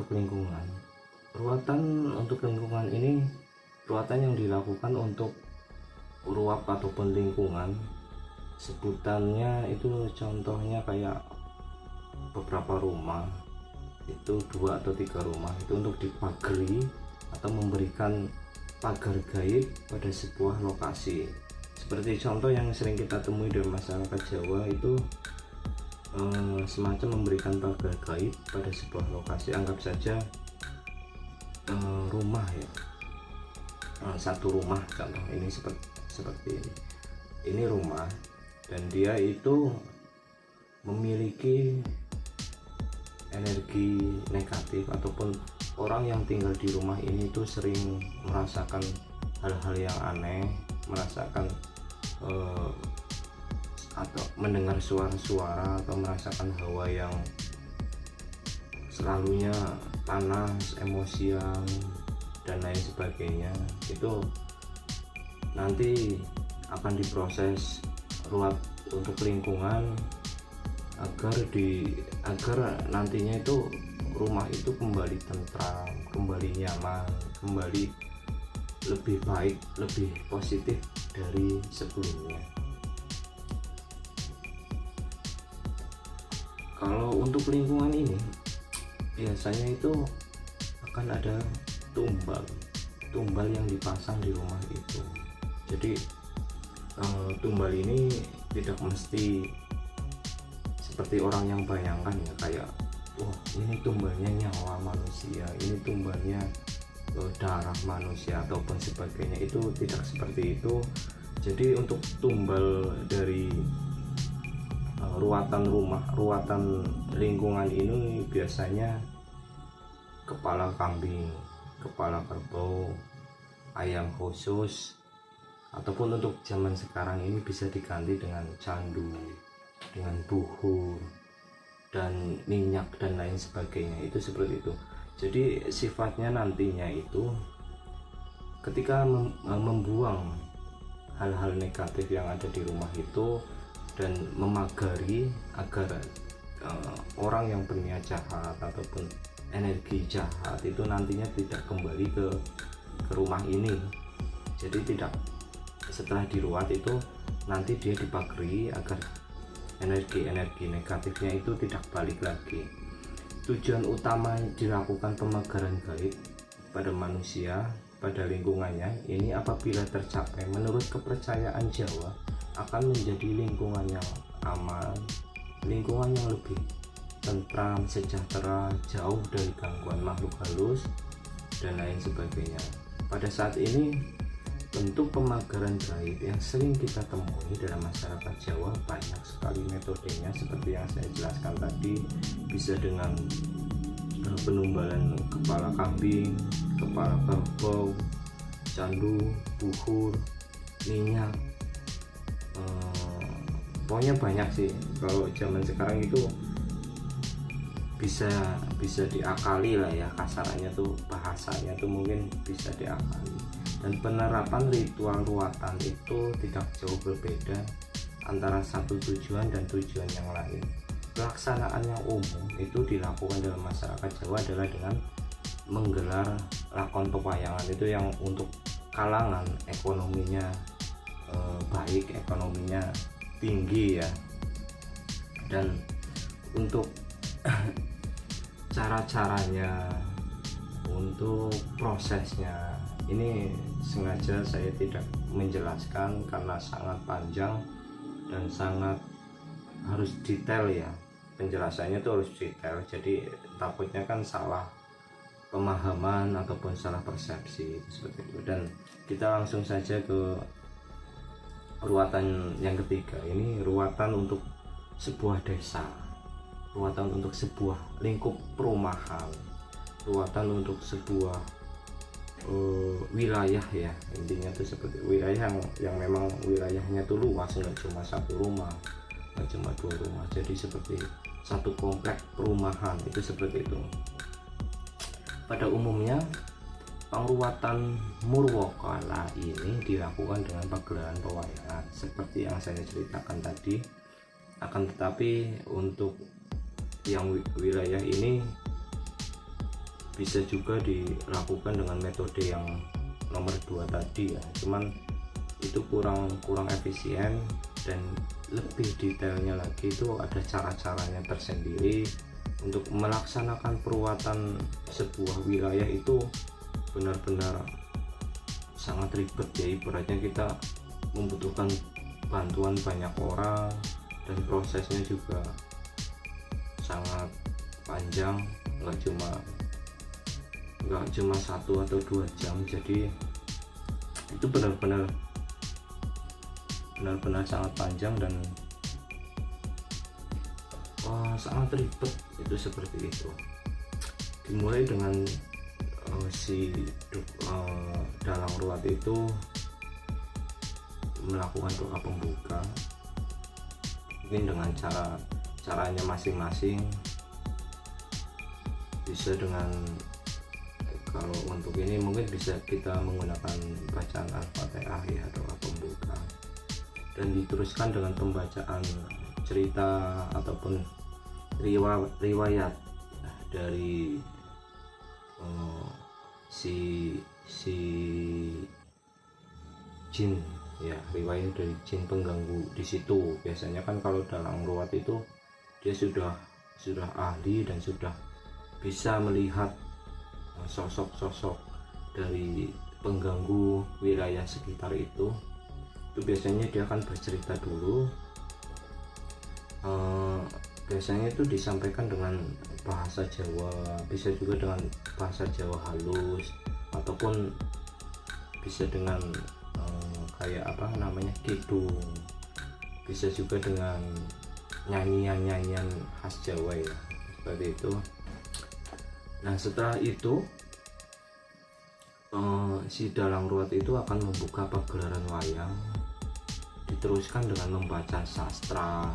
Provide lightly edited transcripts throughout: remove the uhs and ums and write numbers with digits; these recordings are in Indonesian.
untuk lingkungan. Ruatan untuk lingkungan ini ruatan yang dilakukan untuk ruap ataupun lingkungan. Sebutannya itu contohnya kayak beberapa rumah, itu 2 atau 3 rumah itu untuk dipagari atau memberikan pagar gaib pada sebuah lokasi. Seperti contoh yang sering kita temui di masyarakat Jawa itu semacam memberikan pagar gaib pada sebuah lokasi. Anggap saja rumah ya, satu rumah contoh ini seperti ini rumah, dan dia itu memiliki energi negatif ataupun orang yang tinggal di rumah ini tuh sering merasakan hal-hal yang aneh, merasakan atau mendengar suara-suara atau merasakan hawa yang selalunya panas, emosian dan lain sebagainya. Itu nanti akan diproses ruat untuk lingkungan agar nantinya itu rumah itu kembali tentram, kembali nyaman, kembali lebih baik, lebih positif dari sebelumnya. Kalau untuk lingkungan ini biasanya itu akan ada tumbal yang dipasang di rumah itu. Jadi tumbal ini tidak mesti seperti orang yang bayangkan ya, kayak wah ini tumbalnya nyawa manusia, ini tumbalnya darah manusia ataupun sebagainya. Itu tidak seperti itu. Jadi untuk tumbal dari ruatan rumah, ruatan lingkungan ini biasanya kepala kambing, kepala kerbau, ayam khusus, ataupun untuk zaman sekarang ini bisa diganti dengan candu, dengan buhur dan minyak dan lain sebagainya. Itu seperti itu. Jadi sifatnya nantinya itu ketika membuang hal-hal negatif yang ada di rumah itu dan memagari agar orang yang berniat jahat ataupun energi jahat itu nantinya tidak kembali ke rumah ini. Jadi tidak, setelah diruat itu nanti dia dipagari agar energi-energi negatifnya itu tidak balik lagi. Tujuan utama dilakukan pemagaran gaib pada manusia, pada lingkungannya ini apabila tercapai, menurut kepercayaan Jawa akan menjadi lingkungan yang aman, lingkungan yang lebih tentram, sejahtera, jauh dari gangguan makhluk halus dan lain sebagainya. Pada saat ini bentuk pemagaran gaib yang sering kita temui dalam masyarakat Jawa banyak sekali metodenya, seperti yang saya jelaskan tadi. Bisa dengan penumbalan kepala kambing, kepala kerbau, candu, buhur, minyak, pokoknya banyak sih. Kalau zaman sekarang itu bisa diakali lah ya, kasarannya tuh, bahasanya tuh mungkin bisa diakali. Dan penerapan ritual ruatan itu tidak jauh berbeda antara satu tujuan dan tujuan yang lain. Pelaksanaan yang umum itu dilakukan dalam masyarakat Jawa adalah dengan menggelar lakon pewayangan, itu yang untuk kalangan ekonominya baik, ekonominya tinggi ya. Dan untuk cara-caranya, untuk prosesnya ini sengaja saya tidak menjelaskan karena sangat panjang dan sangat harus detail ya. Penjelasannya itu harus detail, jadi takutnya kan salah pemahaman ataupun salah persepsi seperti itu. Dan kita langsung saja ke ruatan yang ketiga. Ini ruatan untuk sebuah desa, ruatan untuk sebuah lingkup perumahan, ruatan untuk sebuah wilayah ya. Intinya itu seperti wilayah yang memang wilayahnya tuh luas, nggak cuma satu rumah, nggak cuma 2 rumah, jadi seperti satu komplek perumahan, itu seperti itu. Pada umumnya pengruatan murwakala ini dilakukan dengan pagelaran pewayangan seperti yang saya ceritakan tadi. Akan tetapi untuk yang wilayah ini bisa juga dilakukan dengan metode yang nomor 2 tadi ya, cuman itu kurang efisien, dan lebih detailnya lagi itu ada cara-caranya tersendiri untuk melaksanakan perawatan sebuah wilayah. Itu benar-benar sangat ribet ya, ibaratnya kita membutuhkan bantuan banyak orang, dan prosesnya juga sangat panjang, nggak cuma 1 atau 2 jam. Jadi itu benar-benar sangat panjang dan sangat ribet, itu seperti itu. Dimulai dengan dalang ruwat itu melakukan doa pembuka, mungkin dengan caranya masing-masing. Bisa dengan, kalau untuk ini mungkin bisa kita menggunakan bacaan Al-Fatihah ya, doa pembuka, dan diteruskan dengan pembacaan cerita ataupun riwayat dari si jin ya, riwayat dari jin pengganggu di situ. Biasanya kan kalau dalang ruwat itu dia sudah ahli dan sudah bisa melihat sosok-sosok dari pengganggu wilayah sekitar itu biasanya dia akan bercerita dulu. Biasanya itu disampaikan dengan bahasa Jawa, bisa juga dengan bahasa Jawa halus, ataupun bisa dengan kayak apa namanya, kidung, bisa juga dengan nyanyian khas Jawa ya, seperti itu. Nah setelah itu si dalang ruwat itu akan membuka pagelaran wayang, diteruskan dengan membaca sastra,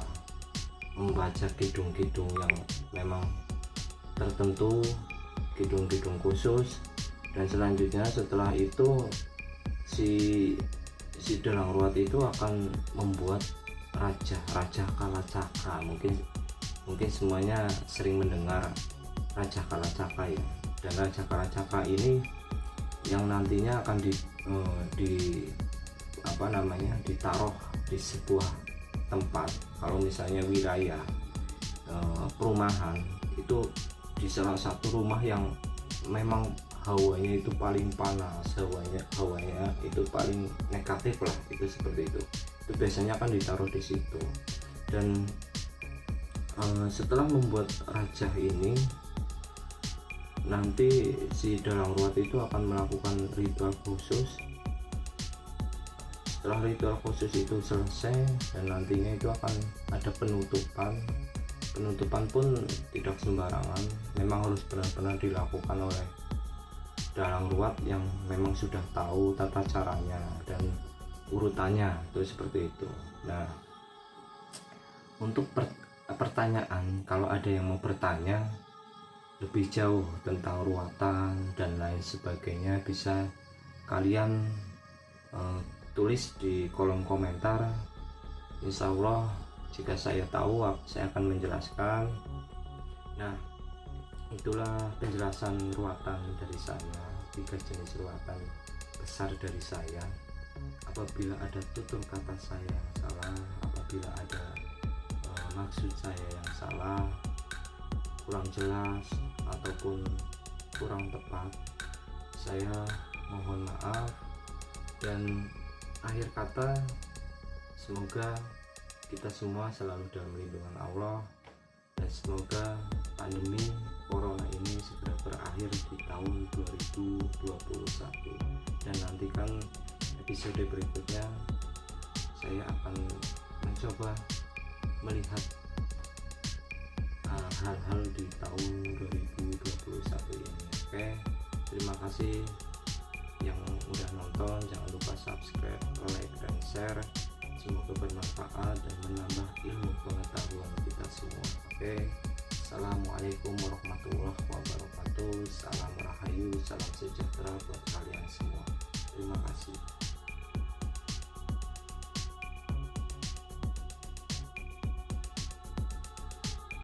membaca kidung-kidung yang memang tertentu, kidung-kidung khusus. Dan selanjutnya setelah itu si dalang ruwat itu akan membuat Raja Kalacakra. Mungkin semuanya sering mendengar Raja Kalacakra ya. Dan Raja Kalacakra ini yang nantinya akan ditaruh di sebuah tempat. Kalau misalnya wilayah perumahan itu di salah satu rumah yang memang hawanya itu paling panas, hawanya itu paling negatif lah, itu seperti itu biasanya akan ditaruh di situ. Dan setelah membuat raja ini, nanti si dalang ruwat itu akan melakukan ritual khusus. Setelah ritual khusus itu selesai, dan nantinya itu akan ada penutupan pun tidak sembarangan, memang harus benar-benar dilakukan oleh dalang ruwat yang memang sudah tahu tata caranya dan urutannya, itu seperti itu. Nah untuk pertanyaan, kalau ada yang mau bertanya lebih jauh tentang ruwatan dan lain sebagainya, bisa kalian tulis di kolom komentar. Insya Allah jika saya tahu, saya akan menjelaskan. Nah itulah penjelasan ruwatan dari saya, 3 jenis ruwatan besar dari saya. Apabila ada tutur kata saya yang salah, apabila ada maksud saya yang salah, kurang jelas ataupun kurang tepat, saya mohon maaf. Dan akhir kata, semoga kita semua selalu dalam lindungan Allah, dan semoga pandemi corona ini segera berakhir di tahun 2021. Dan nantikan episode berikutnya, saya akan mencoba melihat hal-hal di tahun 2021 ini. Oke, terima kasih yang udah nonton. Jangan lupa subscribe, like, dan share. Semoga bermanfaat dan menambah ilmu pengetahuan kita semua. Oke, assalamualaikum warahmatullahi wabarakatuh. Salam rahayu, salam sejahtera buat kalian semua. Terima kasih.